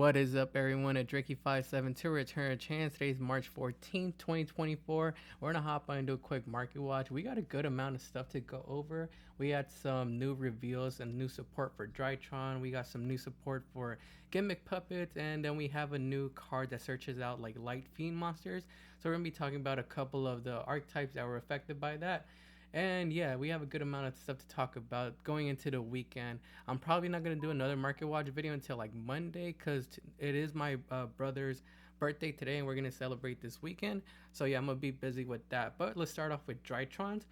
What is up, everyone? At Drakey572 return a chance. Today's March 14th, 2024. We're gonna hop on and do a quick market watch. We got a good amount of stuff to go over. We had some new reveals and new support for Drytron. We got some new support for Gimmick puppets, and then we have a new card that searches out like light fiend monsters. So we're gonna be talking about a couple of the archetypes that were affected by that. And yeah, we have a good amount of stuff to talk about going into the weekend. I'm probably not going to do another market watch video until like Monday because it is my brother's birthday today and we're going to celebrate this weekend. So yeah, I'm going to be busy with that. But let's start off with Drytrons.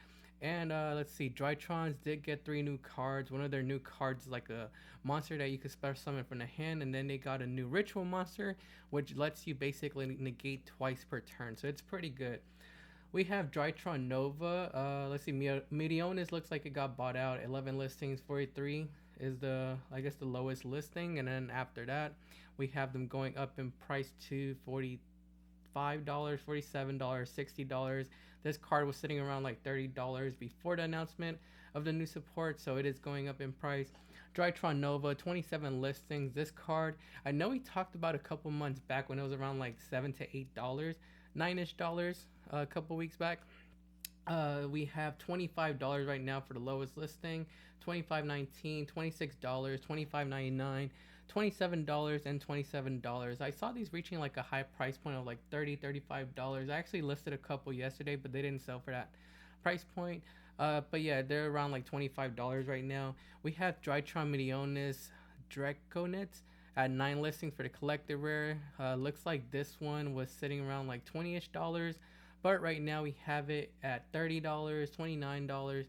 And let's see, Drytrons did get 3 new cards. One of their new cards is like a monster that you can special summon from the hand. And then they got a new ritual monster, which lets you basically negate twice per turn. So it's pretty good. We have Drytron Nova. Let's see, Meteonis looks like it got bought out. 11 listings, 43 is the lowest listing, and then after that, we have them going up in price to $45, $47, $60. This card was sitting around like $30 before the announcement of the new support, so it is going up in price. Drytron Nova, 27 listings. This card, I know we talked about a couple months back when it was around like $7 to $8, $9-ish dollars a couple weeks back. We have $25 right now for the lowest listing, $25.19, $26, $25.99, $27, and $27. I saw these reaching like a high price point of like $30, $35. I actually listed a couple yesterday, but they didn't sell for that price point. But yeah, they're around like $25 right now. We have Drytron Meteonis Draconets at 9 listings for the collector rare. Looks like this one was sitting around like $20-ish dollars, but right now we have it at $30, $29,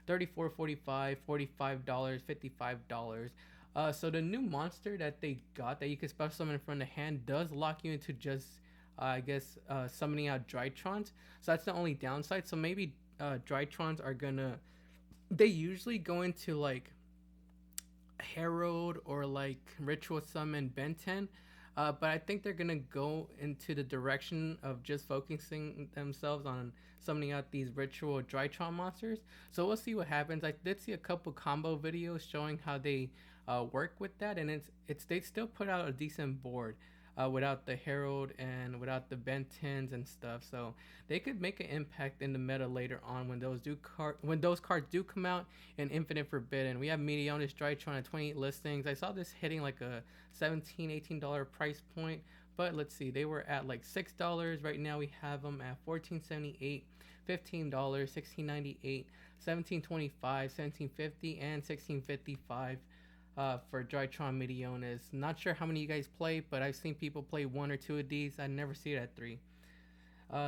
$34, $45, $45, $55. So the new monster that they got that you can special summon from the hand does lock you into just summoning out Drytrons. So that's the only downside. So maybe Drytrons are gonna, they usually go into like Herald or like Ritual Summon Ben 10, but I think they're gonna go into the direction of just focusing themselves on summoning out these Ritual Drytron monsters. So we'll see what happens. I did see a couple combo videos showing how they work with that, and it's they still put out a decent board. Without the Herald and without the Ben 10s and stuff, so they could make an impact in the meta later on when those cards do come out in Infinite Forbidden. We have Meteonis Drytron at 28 listings. I saw this hitting like a $17, $18 price point, but let's see, they were at like $6. Right now we have them at $14.78, $15, $16.98, $17.25, $17.50, and $16.55. For Drytron Meteonis. Not sure how many of you guys play, but I've seen people play 1 or 2 of these. I never see it at 3.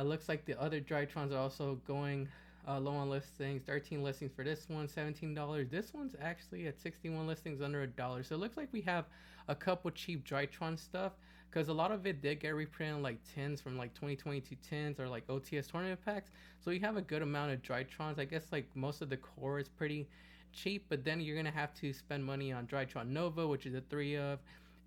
Looks like the other Drytrons are also going low on listings. 13 listings for this one, $17. This one's actually at 61 listings, under $1. So it looks like we have a couple cheap Drytron stuff, because a lot of it did get reprinted like 10s from like 2022 10s or like OTS tournament packs. So you have a good amount of Drytrons. I guess like most of the core is pretty cheap, but then you're gonna have to spend money on Drytron Nova, which is a 3 of,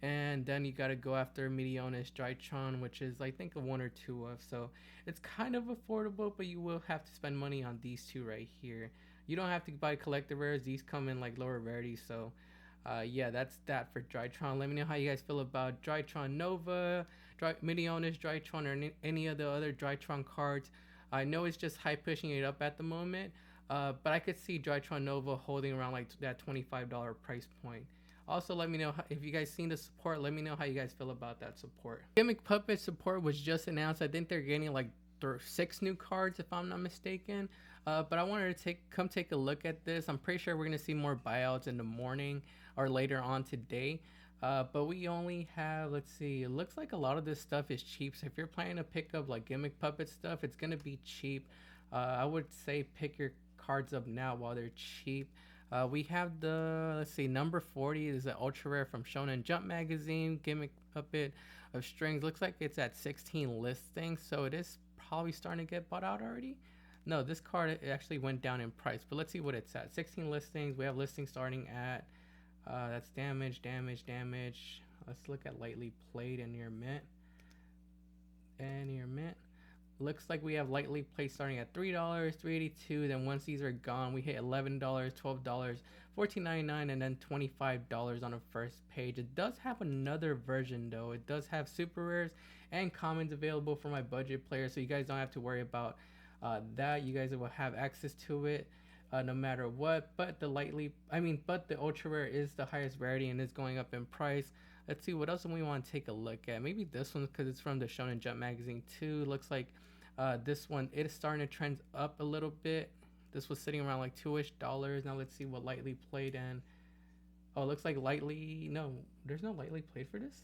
and then you gotta go after Meteonis Drytron, which is I think a 1 or 2 of. So it's kind of affordable, but you will have to spend money on these 2 right here. You don't have to buy collector rares, these come in like lower rarity. So yeah, that's that for Drytron. Let me know how you guys feel about Drytron Nova, Meteonis Drytron, or any of the other Drytron cards. I know it's just high pushing it up at the moment, but I could see Drytron Nova holding around like that $25 price point. Also, let me know if you guys seen the support. Let me know how you guys feel about that support. Gimmick Puppet support was just announced. I think they're getting like 6 new cards if I'm not mistaken. But I wanted to come take a look at this. I'm pretty sure we're gonna see more buyouts in the morning or later on today. But we only have, let's see, it looks like a lot of this stuff is cheap. So if you're planning to pick up like Gimmick Puppet stuff, it's gonna be cheap. I would say pick your cards up now while they're cheap. We have the, let's see, number 40 is an ultra rare from Shonen Jump magazine, Gimmick Puppet of Strings. Looks like it's at 16 listings, so it is probably starting to get bought out already. No, this card actually went down in price, but let's see what it's at. 16 listings. We have listings starting at that's damage. Let's look at lightly played and near mint. Looks like we have lightly played starting at $3, 382. Then once these are gone, we hit $11, $12, 14.99, and then $25 on the first page. It does have another version though. It does have super rares and commons available for my budget player, so you guys don't have to worry about that. You guys will have access to it. No matter what, but but the ultra rare is the highest rarity and is going up in price. Let's see what else we want to take a look at. Maybe this one because it's from the Shonen Jump magazine too. Looks like this one it is starting to trend up a little bit. This was sitting around like $2-ish. Now let's see what lightly played and oh, it looks like lightly. No, there's no lightly played for this.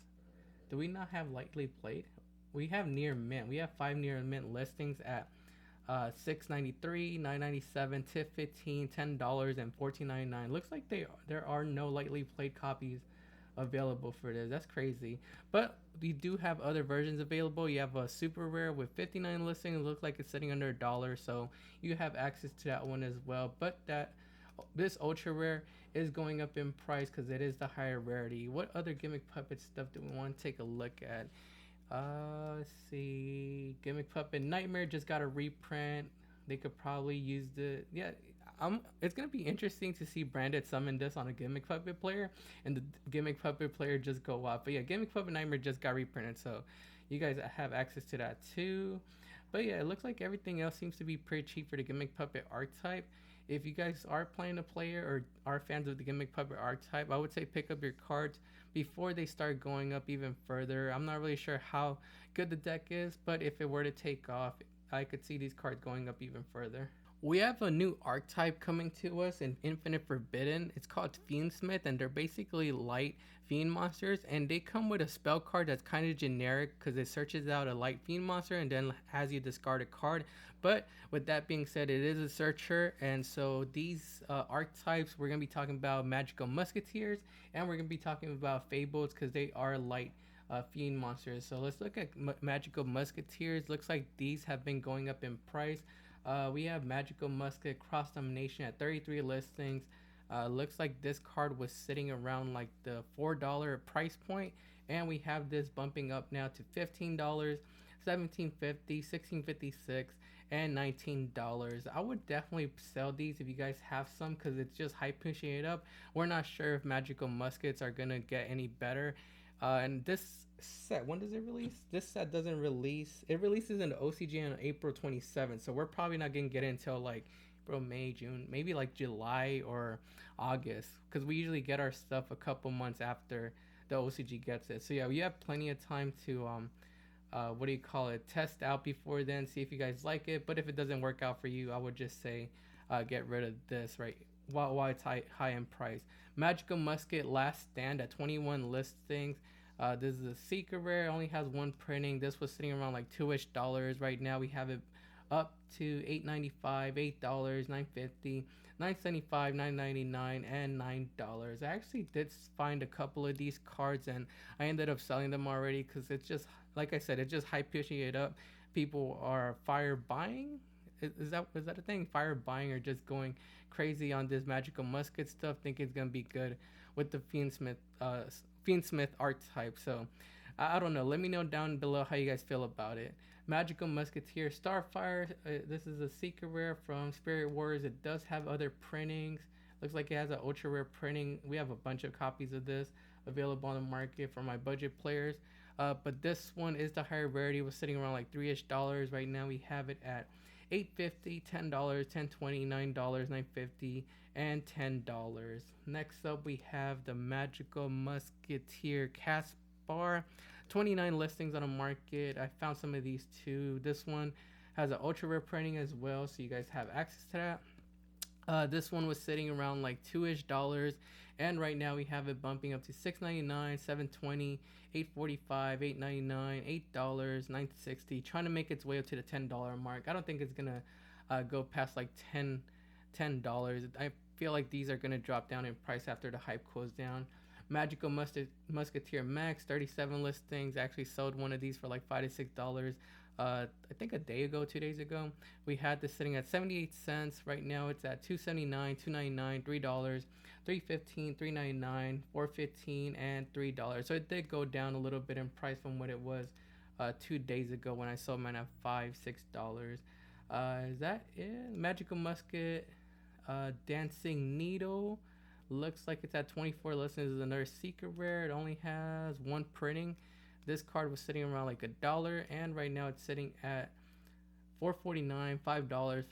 Do we not have lightly played? We have near mint. We have 5 near mint listings at 693, 997, tip 15, $10, and 14.99. Looks like there are no lightly played copies available for this. That's crazy. But we do have other versions available. You have a super rare with 59 listings. It looks like it's sitting under $1, so you have access to that one as well. But this ultra rare is going up in price because it is the higher rarity. What other gimmick puppet stuff do we want to take a look at? Let's see. Gimmick Puppet Nightmare just got a reprint. They could probably use the it's gonna be interesting to see Branded summon this on a Gimmick Puppet player, and the Gimmick Puppet player just go off. But yeah, Gimmick Puppet Nightmare just got reprinted, so you guys have access to that too. But yeah, it looks like everything else seems to be pretty cheap for the Gimmick Puppet archetype. If you guys are playing a player or are fans of the Gimmick Puppet archetype, I would say pick up your cards before they start going up even further. I'm not really sure how good the deck is, but if it were to take off, I could see these cards going up even further. We have a new archetype coming to us in Infinite Forbidden. It's called Fiendsmith, and they're basically light fiend monsters, and they come with a spell card that's kind of generic because it searches out a light fiend monster and then has you discard a card. But with that being said, it is a searcher, and so these archetypes, we're going to be talking about Magical Musketeers, and we're going to be talking about Fables because they are light fiend monsters. So let's look at Magical Musketeers. Looks like these have been going up in price. We have Magical Musket Cross Domination at 33 listings. Looks like this card was sitting around like the $4 price point, and we have this bumping up now to $15, $17.50, $16.56, and $19. I would definitely sell these if you guys have some because it's just hype pushing it up. We're not sure if Magical Muskets are gonna get any better. And this set, when does it release? This set doesn't release. It releases in the OCG on April 27th, so we're probably not gonna get it until like April, May, June, maybe like July or August, because we usually get our stuff a couple months after the OCG gets it. So yeah, we have plenty of time to what do you call it? Test out before then, see if you guys like it. But if it doesn't work out for you, I would just say get rid of this right while it's high in price. Magical Musket Last Stand at 21 listings. This is a secret rare, only has one printing. This was sitting around like $2-ish. Right now we have it up to $8.95, $8, $9.50, $9.75, $9.99, and $9. I actually did find a couple of these cards and I ended up selling them already because it's just, like I said, it's just hype pushing it up. People are fire buying. Is that a thing? Fire buying or just going crazy on this Magical Musket stuff, thinking it's gonna be good with the Fiendsmith archetype. So I don't know. Let me know down below how you guys feel about it. Magical Musketeer Starfire. This is a secret rare from Spirit Wars. It does have other printings. Looks like it has an ultra rare printing. We have a bunch of copies of this available on the market for my budget players. But this one is the higher rarity. It was sitting around like $3-ish. Right now we have it at $8.50, $10, $10.20, $9, $9.50, and $10. Next up, we have the Magical Musketeer Caspar. 29 listings on the market. I found some of these too. This one has an ultra rare printing as well, so you guys have access to that. This one was sitting around like $2-ish, and right now we have it bumping up to $6.99, $7.20, $8.45, $8.99, $8, $9.60, trying to make its way up to the $10 mark. I don't think it's gonna go past like $10. I feel like these are gonna drop down in price after the hype cools down. Magical Musketeer Max, 37 listings. Actually sold one of these for like $5 to $6. I think a day ago, 2 days ago. We had this sitting at 78 cents. Right now it's at $2.79, $2.99, $3, $3.15, $3.99, $4.15, and $3. So it did go down a little bit in price from what it was 2 days ago when I sold mine at $5-6. Is that it? Magical Musket, Dancing Needle. Looks like it's at 24 listings. This is another secret rare. It only has one printing. This card was sitting around like $1, and right now it's sitting at $4.49, $5,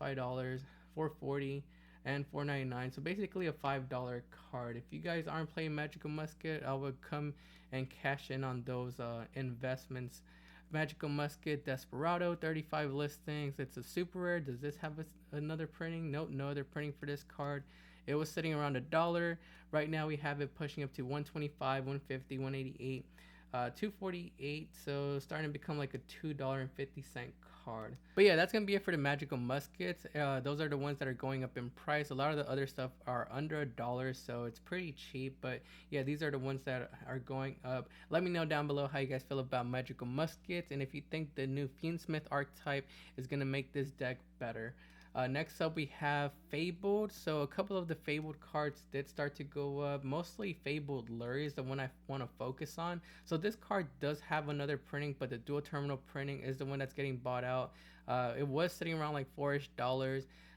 $4.40, and $4.99. So basically a $5 card. If you guys aren't playing Magical Musket, I would come and cash in on those investments. Magical Musket Desperado, 35 listings. It's a super rare. Does this have another printing? Nope, no other printing for this card. It was sitting around $1. Right now we have it pushing up to 125, 150, 188, 248. So starting to become like a $2.50 card. But yeah, that's gonna be it for the Magical Muskets. Those are the ones that are going up in price. A lot of the other stuff are under $1, so it's pretty cheap. But yeah, these are the ones that are going up. Let me know down below how you guys feel about Magical Muskets, and if you think the new Fiendsmith archetype is gonna make this deck better. Next up, we have Fabled. So a couple of the Fabled cards did start to go up. Mostly Fabled Lurie is the one I want to focus on. So this card does have another printing, but the dual terminal printing is the one that's getting bought out. It was sitting around like $4-ish.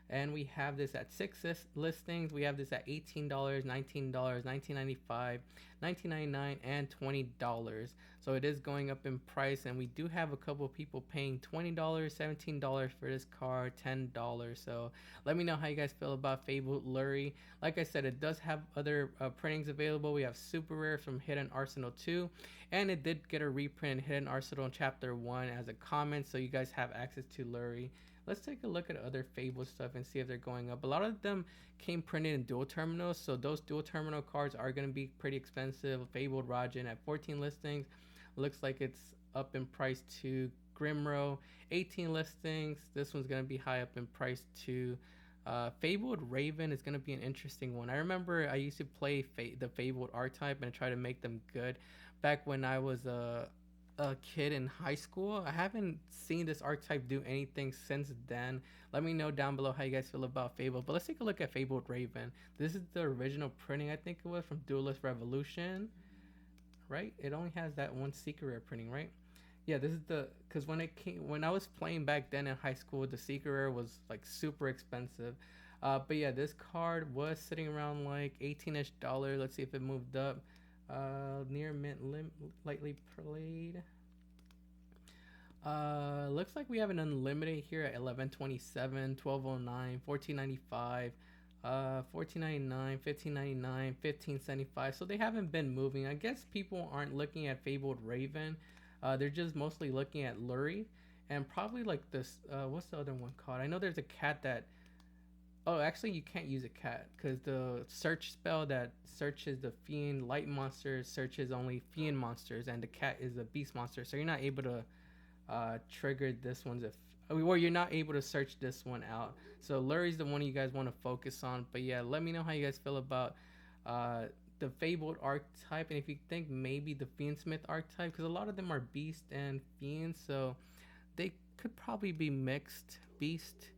And we have this at 6 listings. We have this at $18, $19, $19.95, $19.99, and $20. So it is going up in price, and we do have a couple of people paying $20, $17 for this card, $10. So let me know how you guys feel about Fabled Lurie. Like I said, it does have other printings available. We have Super Rare from Hidden Arsenal 2, and it did get a reprint in Hidden Arsenal Chapter 1 as a comment, so you guys have access to Lurie. Let's take a look at other Fable stuff and see if they're going up. A lot of them came printed in dual terminals, so those dual terminal cards are going to be pretty expensive. Fabled Rajan at 14 listings. Looks like it's up in price to Grimro. 18 listings. This one's going to be high up in price too. Fabled Raven is going to be an interesting one. I remember I used to play the Fabled archetype and try to make them good back when I was a kid in high school. I haven't seen this archetype do anything since then. Let me know down below how you guys feel about Fabled. But let's take a look at Fabled Raven. This is the original printing, I think it was, from Duelist Revolution, right? It only has that one secret rare printing, right? Yeah, this is the, because when I was playing back then in high school, the secret rare was like super expensive. But yeah, this card was sitting around like $18-ish. Let's see if it moved up. Near mint lightly played. Looks like we have an unlimited here at 1127, 1209, 1495, 1499, 1599, 1575. So they haven't been moving. I guess people aren't looking at Fabled Raven. They're just mostly looking at Lurie, and probably like this. What's the other one called? I know there's a cat that. Oh, actually, you can't use a cat because the search spell that searches the fiend light monsters searches only fiend monsters, and the cat is a beast monster. So you're not able to trigger this one or you're not able to search this one out. So Lurie's the one you guys want to focus on. But yeah, let me know how you guys feel about the Fabled archetype, and if you think maybe the Fiendsmith archetype, because a lot of them are beast and fiend, so they could probably be mixed. Beast.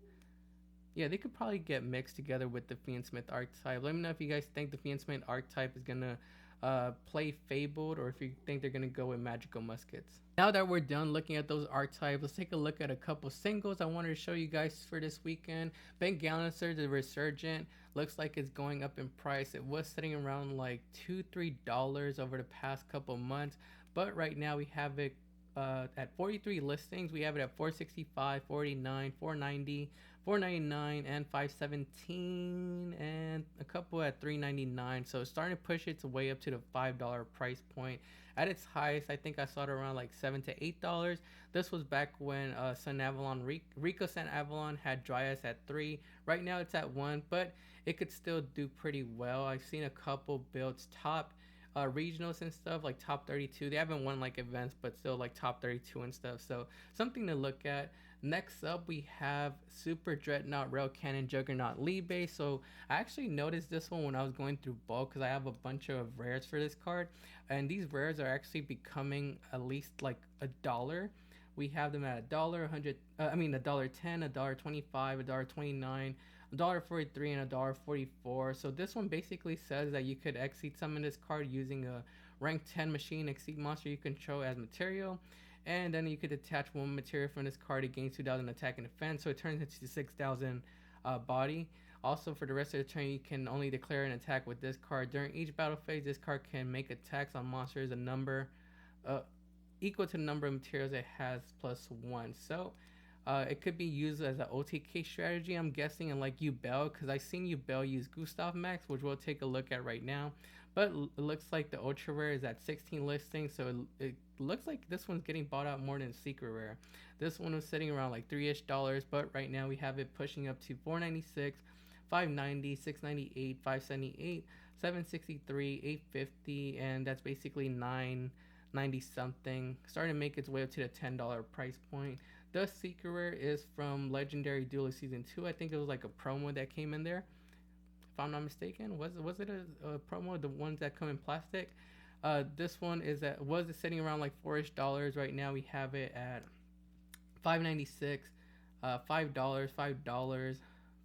Yeah, they could probably get mixed together with the Fiendsmith archetype. Let me know if you guys think the Fiendsmith archetype is going to play Fabled, or if you think they're going to go with Magical Muskets. Now that we're done looking at those archetypes, let's take a look at a couple singles I wanted to show you guys for this weekend. Ben Gallancer, the Resurgent, looks like it's going up in price. It was sitting around like $2-3 over the past couple months, but right now we have it at 43 listings. We have it at 465, 49, 490, 499, and 517, and a couple at 399. So it's starting to push its way up to the $5 price point. At its highest, I think I saw it around like $7 to $8. This was back when Sun Avalon, Rico Sun Avalon had Dryas at 3. Right now it's at 1, but it could still do pretty well. I've seen a couple builds top regionals and stuff, like top 32. They haven't won like events, but still like top 32 and stuff. So something to look at. Next up, we have Super Dreadnought Rail Cannon Juggernaut Lead Base. So I actually noticed this one when I was going through bulk, because I have a bunch of rares for this card, and these rares are actually becoming at least like $1. We have them at $1, $110, $1.25, $1.29, $1.43, and $1.44. So this one basically says that you could exceed summon this card using a rank 10 machine exceed monster you control as material. And then you could attach one material from this card. It gains 2,000 attack and defense, so it turns into 6,000 body. Also, for the rest of the turn, you can only declare an attack with this card. During each battle phase, this card can make attacks on monsters a number equal to the number of materials it has plus 1. So it could be used as an OTK strategy, I'm guessing, and like Ubel, because I've seen Ubel use Gustav Max, which we'll take a look at right now. But it looks like the Ultra Rare is at 16 listings, so it looks like this one's getting bought out more than Secret Rare. This one was sitting around like $3-ish, but right now we have it pushing up to $4.96, $5.90, $6.98, $5.78, $7.63, $8.50, and that's basically $9.90 something, starting to make its way up to the $10 price point. The Secret Rare is from Legendary Duelist Season 2. I think it was like a promo that came in there, if I'm not mistaken. Was it a promo? The ones that come in plastic. This one was sitting around like $4-ish. Right now we have it at $5.96, $5, $5,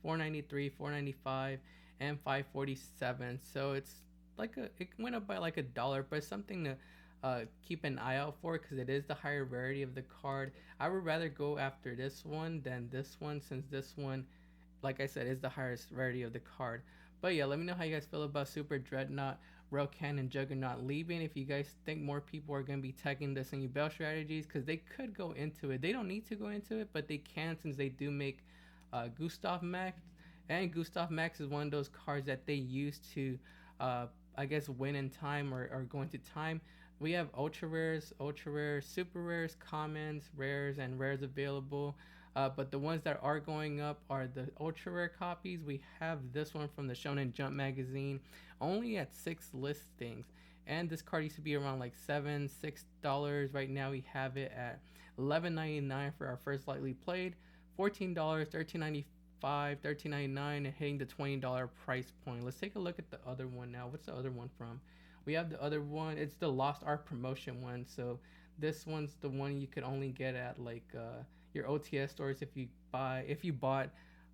$4.93, $4.95, and $5.47. So it's like it went up by like $1, but it's something to keep an eye out for, because it is the higher rarity of the card. I would rather go after this one than this one, since this one, like I said, is the highest rarity of the card. But yeah, let me know how you guys feel about Super Dreadnought, Rail Cannon, Juggernaut leaving. If you guys think more people are going to be tagging this in your Bell strategies, because they could go into it. They don't need to go into it, but they can, since they do make Gustav Max. And Gustav Max is one of those cards that they use to, I guess, win in time or go into time. We have ultra rares, super rares, commons, rares, and rares available. But the ones that are going up are the ultra rare copies. We have this one from the Shonen Jump magazine, only at 6 listings. And this card used to be around like $6. Right now we have it at $11.99 for our first lightly played, $14, $13.95, $13.99, and hitting the $20 price point. Let's take a look at the other one now. What's the other one from? We have the other one. It's the Lost Art promotion one. So this one's the one you could only get at like your OTS stores if you bought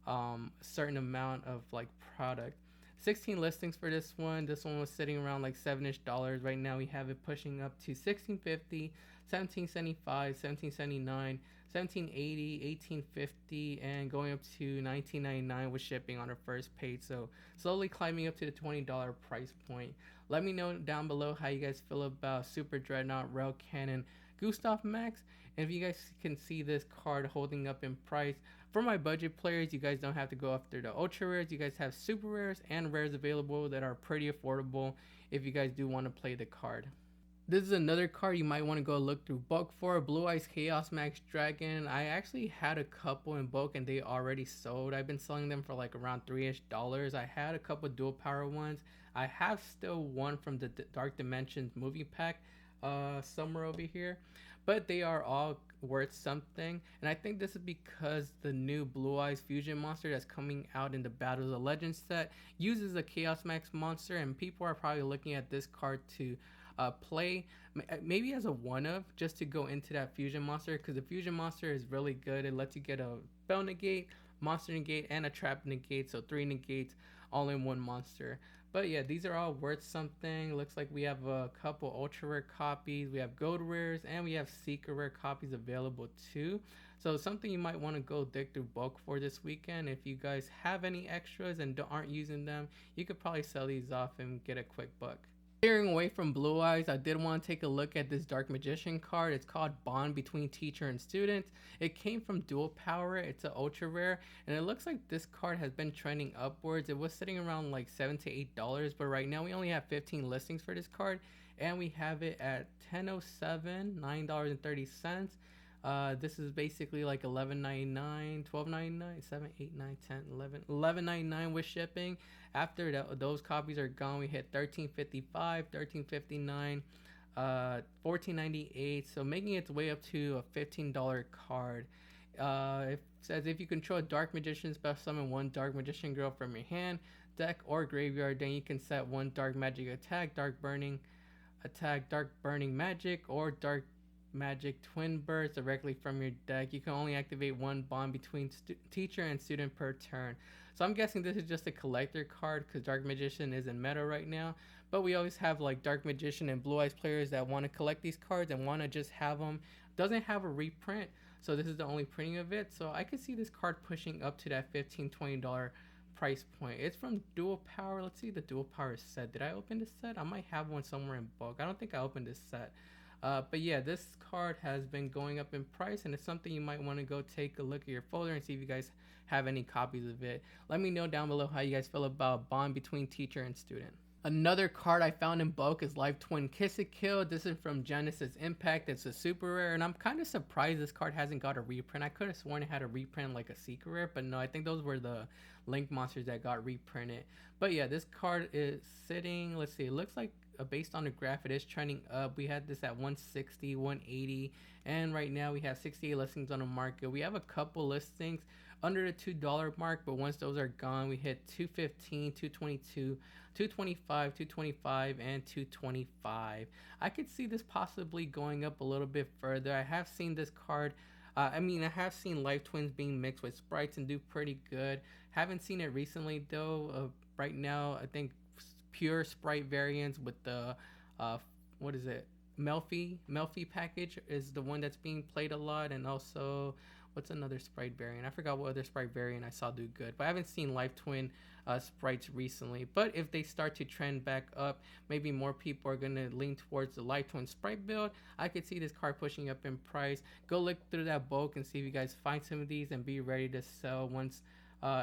a certain amount of like product. 16 listings for this one. This one was sitting around like $7-ish. Right now we have it pushing up to $16.50, $17.75, $17.79, $17.80, $18.50, and going up to $19.99 with shipping on our first page. So slowly climbing up to the $20 price point. Let me know down below how you guys feel about Super Dreadnought, Rail Cannon, Gustav Max, and if you guys can see this card holding up in price. For my budget players, you guys don't have to go after the ultra rares. You guys have super rares and rares available that are pretty affordable if you guys do want to play the card. This is another card you might want to go look through bulk for. Blue Eyes Chaos Max Dragon. I actually had a couple in bulk and they already sold. I've been selling them for like around $3-ish. I had a couple dual power ones. I have still one from the Dark Dimensions movie pack somewhere over here, but they are all worth something. And I think this is because the new Blue Eyes fusion monster that's coming out in the Battles of Legends set uses a Chaos Max monster, and people are probably looking at this card to play maybe as a one-of, just to go into that fusion monster, because the fusion monster is really good. It lets you get a spell negate, monster negate, and a trap negate, so 3 negates all in one monster. But yeah, these are all worth something. Looks like we have a couple ultra rare copies, we have gold rares, and we have secret rare copies available too. So something you might want to go dig through bulk for this weekend. If you guys have any extras and aren't using them, you could probably sell these off and get a quick buck. Steering away from Blue Eyes, I did want to take a look at this Dark Magician card. It's called Bond Between Teacher and Student. It came from Dual Power. It's an ultra rare, and it looks like this card has been trending upwards. It was sitting around like $7 to $8, but right now we only have 15 listings for this card, and we have it at $10.07, $9.30. This is basically like $11.99, $12.99, $7, $8, $9, $10, $11, $11.99 with shipping. After those copies are gone, we hit $13.55, $13.59, $14.98. So making its way up to a $15 card. It says if you control a Dark Magician spell, summon one Dark Magician Girl from your hand, deck, or graveyard, then you can set one Dark Magic attack, Dark Burning Magic, or Dark Magic Twin Burst directly from your deck. You can only activate one bond between teacher and student per turn. So I'm guessing this is just a collector card because Dark Magician is in meta right now. But we always have like Dark Magician and Blue Eyes players that want to collect these cards and want to just have them doesn't have a reprint, so this is the only printing of it. So I could see this card pushing up to that $15-20 price point. It's from Dual Power. Let's see the Dual Power set. Did I open this set? I might have one somewhere in bulk. I don't think I opened this set. But yeah, this card has been going up in price, and it's something you might want to go take a look at your folder and see if you guys have any copies of it. Let me know down below how you guys feel about bond between teacher and student. Another card I found in bulk is Life Twin Kiss It Kill. This is from Genesis Impact. It's a super rare, and I'm kind of surprised this card hasn't got a reprint. I could have sworn it had a reprint like a secret rare, but no, I think those were the Link monsters that got reprinted. But yeah, this card is sitting, let's see, it looks like based on the graph, it is trending up. We had this at 160, 180, and right now we have 68 listings on the market. We have a couple listings under the $2 mark, but once those are gone, we hit 215, 222, 225, 225, and 225. I could see this possibly going up a little bit further. I have seen this card, I have seen Life Twins being mixed with sprites and do pretty good. Haven't seen it recently though. Right now, I think pure sprite variants with the what is it, Melfi package is the one that's being played a lot, and also what's another sprite variant? I forgot what other sprite variant I saw do good, but I haven't seen Life Twin sprites recently. But if they start to trend back up, maybe more people are gonna lean towards the Life Twin sprite build. I could see this card pushing up in price. Go look through that bulk and see if you guys find some of these and be ready to sell once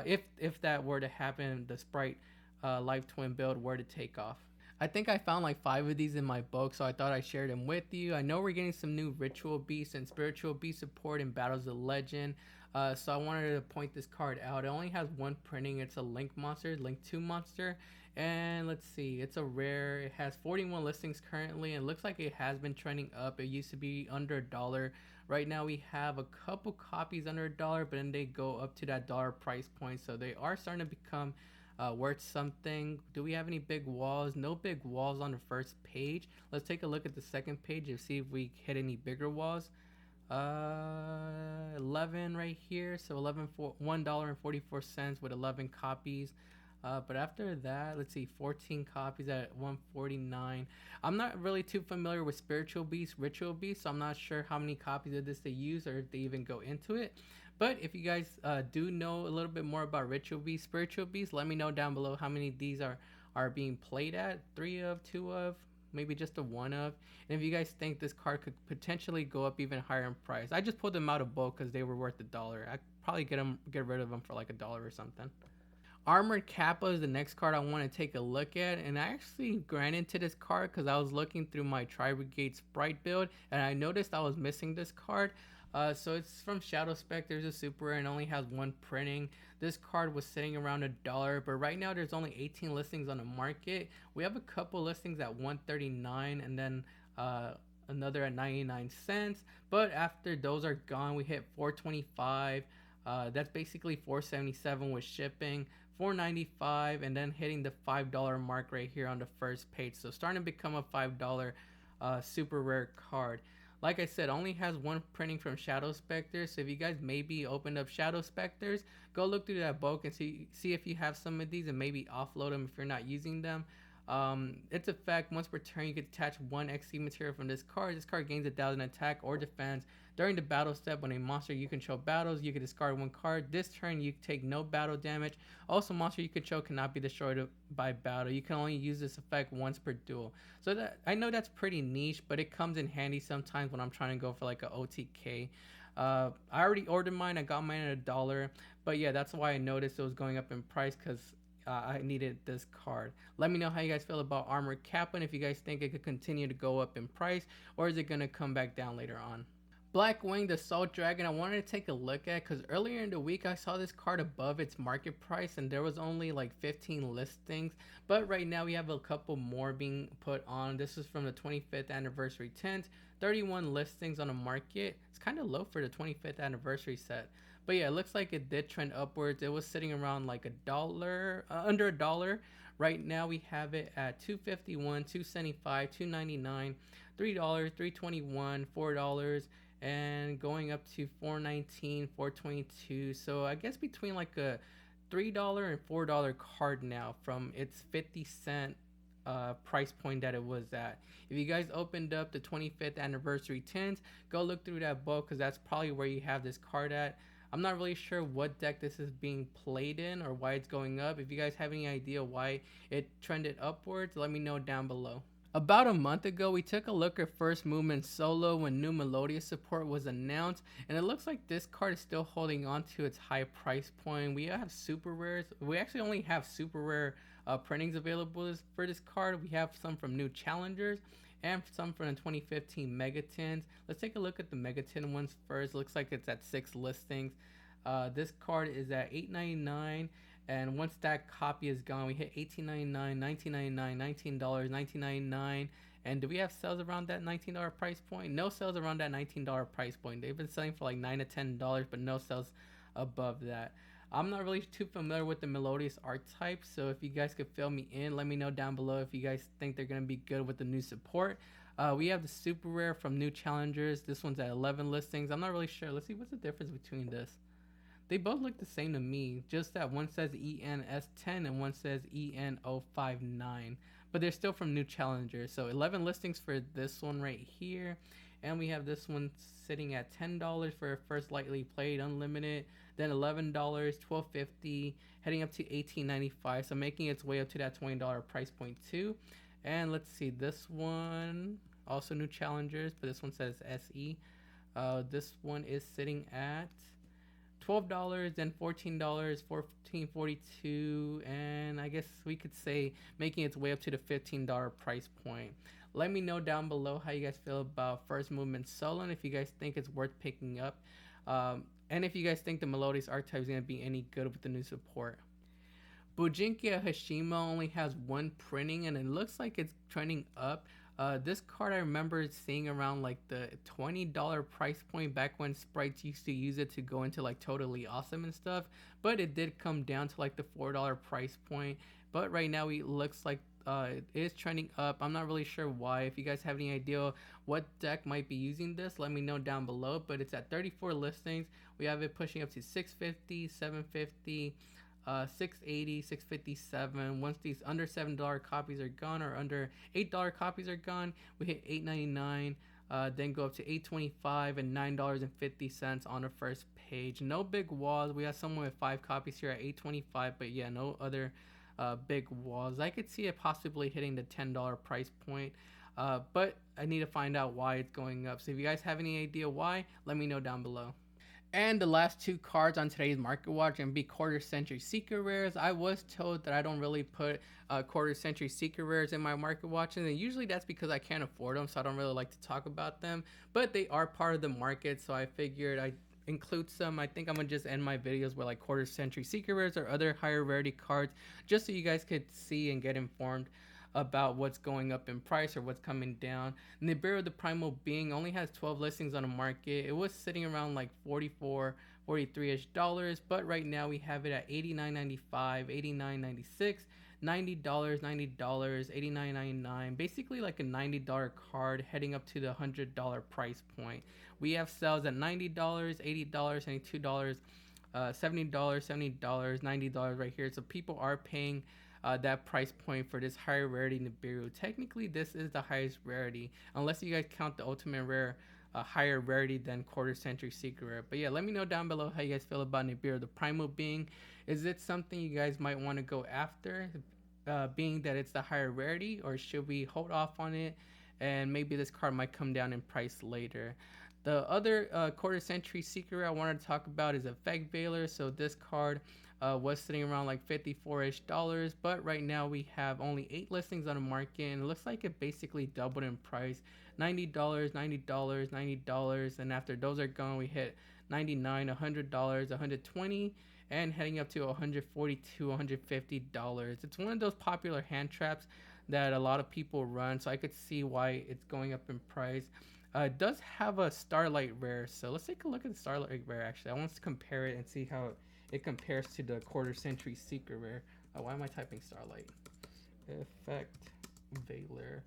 if that were to happen, the sprite Life Twin build were to take off. I think I found like 5 of these in my book, so I thought I'd share them with you. I know we're getting some new Ritual Beast and Spiritual Beast support in Battles of Legend, so I wanted to point this card out. It only has one printing. It's a Link monster, Link 2 monster, and let's see, it's a rare. It has 41 listings currently, and it looks like it has been trending up. It used to be under $1. Right now we have a couple copies under $1, but then they go up to that dollar price point, so they are starting to become worth something. Do we have any big walls? No big walls on the first page. Let's take a look at the second page and see if we hit any bigger walls. 11 right here, so $1.44 with 11 copies. But after that, let's see, 14 copies at 149. I'm not really too familiar with Spiritual Beast, Ritual Beast, so I'm not sure how many copies of this they use or if they even go into it. But if you guys do know a little bit more about Ritual Beast, Spiritual Beast, let me know down below how many of these are being played at. 3 of, 2 of, maybe just a 1 of. And if you guys think this card could potentially go up even higher in price. I just pulled them out of bulk because they were worth $1. I'd probably get rid of them for like $1 or something. Armored Kappa is the next card I want to take a look at, and I actually ran into this card because I was looking through my Tri-Brigade Sprite build and I noticed I was missing this card. So it's from Shadow Specters, a super rare, and only has 1 printing. This card was sitting around $1, but right now there's only 18 listings on the market. We have a couple listings at $139 and then another at 99 cents. But after those are gone, we hit $425. That's basically $477 with shipping. $495, and then hitting the $5 mark right here on the first page. So starting to become a $5 super rare card. Like I said, only has 1 printing from Shadow Specters. So if you guys maybe opened up Shadow Specters, go look through that bulk and see if you have some of these and maybe offload them if you're not using them. It's a fact, once per turn you can attach 1 XC material from this card. This card gains 1,000 attack or defense. During the battle step, when a monster you control battles, you can discard 1 card. This turn you take no battle damage. Also, monster you control cannot be destroyed by battle. You can only use this effect once per duel. So that, I know that's pretty niche, but it comes in handy sometimes when I'm trying to go for like a OTK. I already ordered mine. I got mine at $1, but yeah, that's why I noticed it was going up in price, because I needed this card. Let me know how you guys feel about Armored Kappa, and if you guys think it could continue to go up in price, or is it going to come back down later on. Black Wing, the Salt Dragon, I wanted to take a look at because earlier in the week I saw this card above its market price and there was only like 15 listings, but right now we have a couple more being put on. This is from the 25th anniversary tint. 31 listings on the market. It's kind of low for the 25th anniversary set, but yeah, it looks like it did trend upwards. It was sitting around like $1, under $1. Right now we have it at $2.51, $2.75, $2.99, $3, $3.21, $4, and going up to $4.19, $4.22. So I guess between like a $3 and $4 card now from its 50 cent price point that it was at. If you guys opened up the 25th anniversary tins, go look through that book because that's probably where you have this card at. I'm not really sure what deck this is being played in or why it's going up. If you guys have any idea why it trended upwards, let me know down below. About a month ago, we took a look at First Movement Solo when new Melodious support was announced, and it looks like this card is still holding on to its high price point. We have super rares. We actually only have super rare printings available for this card. We have some from new challengers and some from the 2015 Megatins. Let's take a look at the Megatin ones first. Looks like it's at 6 listings. This card is at $8.99. And once that copy is gone, we hit $18.99, $19.99, $19, $19.99. And do we have sales around that $19 price point? No sales around that $19 price point. They've been selling for like $9 to $10, but no sales above that. I'm not really too familiar with the Melodious art type, so if you guys could fill me in, let me know down below if you guys think they're going to be good with the new support. We have the super rare from new challengers. This one's at 11 listings. I'm not really sure. Let's see what's the difference between this. They both look the same to me, just that one says ENS10 and one says EN059. But they're still from new challengers. So 11 listings for this one right here. And we have this one sitting at $10 for first lightly played unlimited. Then $11, $12.50, heading up to $18.95. So making its way up to that $20 price point too. And let's see, this one, also new challengers, but this one says SE. This one is sitting at $12, then $14, $14.42, and I guess we could say making its way up to the $15 price point. Let me know down below how you guys feel about First Movement Solo, and if you guys think it's worth picking up, and if you guys think the Melodious archetype is going to be any good with the new support. Bujinkia Hashima only has one printing, and it looks like it's trending up. This card I remember seeing around like the $20 price point back when sprites used to use it to go into like Totally Awesome and stuff, but it did come down to like the $4 price point. But right now it looks like it is trending up. I'm not really sure why. If you guys have any idea what deck might be using this, let me know down below. But it's at 34 listings. We have it pushing up to 650, 750, 680, 657. Once these under $7 copies are gone or under $8 copies are gone, we hit $8.99, then go up to $8.25 and $9.50 on the first page. No big walls. We have someone with 5 copies here at $8.25, but yeah, no other big walls. I could see it possibly hitting the $10 price point, but I need to find out why it's going up. So if you guys have any idea why, let me know down below. And the last 2 cards on today's Market Watch and be Quarter Century Secret Rares. I was told that I don't really put Quarter Century Secret Rares in my Market Watch, and usually that's because I can't afford them, so I don't really like to talk about them. But they are part of the market, so I figured I'd include some. I think I'm gonna just end my videos with like Quarter Century Secret Rares or other higher rarity cards, just so you guys could see and get informed about what's going up in price or what's coming down. Nibiru the Primal Being only has 12 listings on the market. It was sitting around like 44, 43-ish dollars, but right now we have it at $89.95, $89.96, $90, $90, $89.99, basically like a $90 card heading up to the $100 price point. We have sales at $90, $80, $92, $70, $70, $90 right here. So people are paying that price point for this higher rarity Nibiru. Technically, this is the highest rarity, unless you guys count the ultimate rare higher rarity than Quarter Century Secret Rare. But yeah, let me know down below how you guys feel about Nibiru the Primal Being. Is it something you guys might want to go after, being that it's the higher rarity, or should we hold off on it and maybe this card might come down in price later? The other Quarter Century Secret Rare I wanted to talk about is Effect Veiler. So this card was sitting around like 54-ish dollars, but right now we have only 8 listings on the market, and it looks like it basically doubled in price. $90, $90, $90, and after those are gone, we hit $99, $100, $120, and heading up to $142, $150. It's one of those popular hand traps that a lot of people run, so I could see why it's going up in price. It does have a Starlight Rare, so let's take a look at the Starlight Rare. Actually, I want to compare it and see how it compares to the Quarter Century Secret Rare. Why am I typing Starlight? Effect Veiler.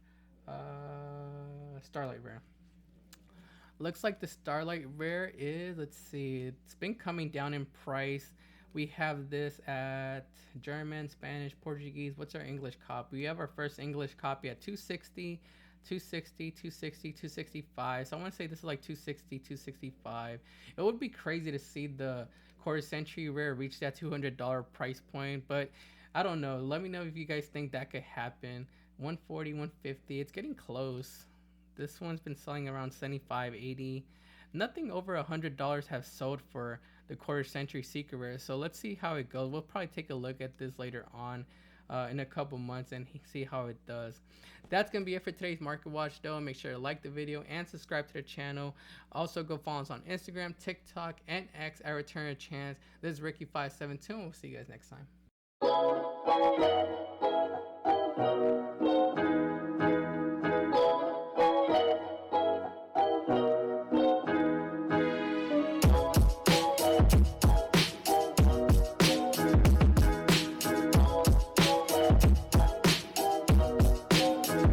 Starlight Rare. Looks like the Starlight Rare is, let's see, it's been coming down in price. We have this at German, Spanish, Portuguese. What's our English copy? We have our first English copy at 260, 260, 260, 265. So I want to say this is like 260, 265. It would be crazy to see the quarter century rare reach that $200 price point, but I don't know. Let me know if you guys think that could happen. 140, 150. It's getting close. This one's been selling around 75, 80. Nothing over $100 have sold for the quarter century secret rare. So let's see how it goes. We'll probably take a look at this later on in a couple months and see how it does. That's going to be it for today's Market Watch though. Make sure to like the video and subscribe to the channel. Also go follow us on Instagram, TikTok, and X at Return a Chance. This is Ricky572 and we'll see you guys next time.